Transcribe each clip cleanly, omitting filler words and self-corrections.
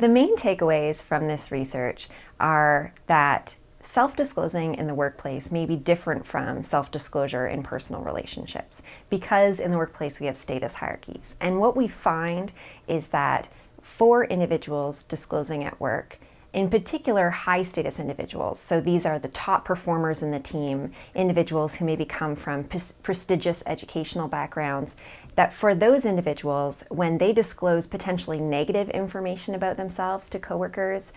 The main takeaways from this research are that self-disclosing in the workplace may be different from self-disclosure in personal relationships because in the workplace we have status hierarchies. And what we find is that for individuals disclosing at work, in particular high status individuals, so these are the top performers in the team, individuals who maybe come from prestigious educational backgrounds, that for those individuals, when they disclose potentially negative information about themselves to coworkers,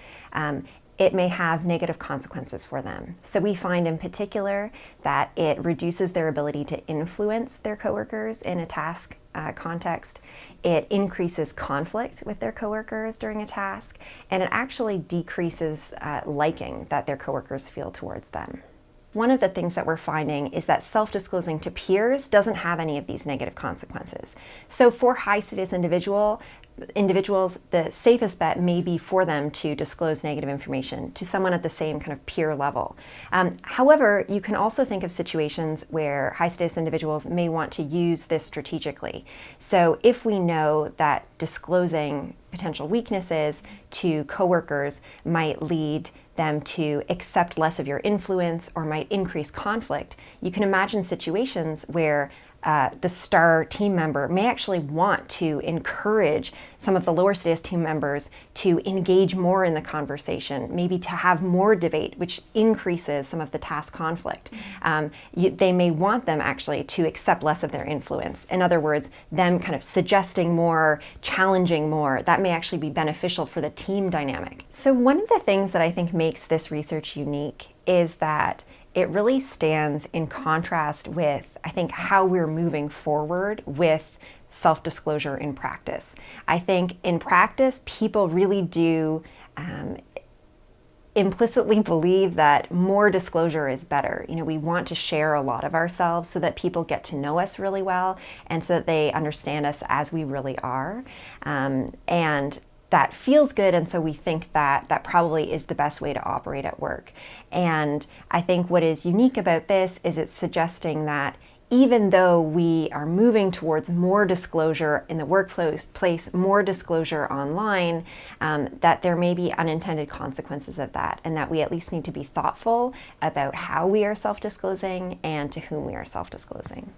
it may have negative consequences for them. So we find in particular that it reduces their ability to influence their coworkers in a task context. It increases conflict with their coworkers during a task, and it actually decreases liking that their coworkers feel towards them. One of the things that we're finding is that self-disclosing to peers doesn't have any of these negative consequences. So for high status individuals, the safest bet may be for them to disclose negative information to someone at the same kind of peer level. However, you can also think of situations where high status individuals may want to use this strategically. So if we know that disclosing potential weaknesses to coworkers might lead them to accept less of your influence or might increase conflict, you can imagine situations where the star team member may actually want to encourage some of the lower status team members to engage more in the conversation, maybe to have more debate, which increases some of the task conflict. They may want them actually to accept less of their influence. In other words, them kind of suggesting more, challenging more, that may actually be beneficial for the team dynamic. So one of the things that I think makes this research unique is that it really stands in contrast with, I think, how we're moving forward with self-disclosure in practice. I think in practice, people really do implicitly believe that more disclosure is better. You know, we want to share a lot of ourselves so that people get to know us really well and so that they understand us as we really are. And that feels good, and so we think that that probably is the best way to operate at work. And I think what is unique about this is it's suggesting that even though we are moving towards more disclosure in the workplace, more disclosure online, that there may be unintended consequences of that, and that we at least need to be thoughtful about how we are self-disclosing and to whom we are self-disclosing.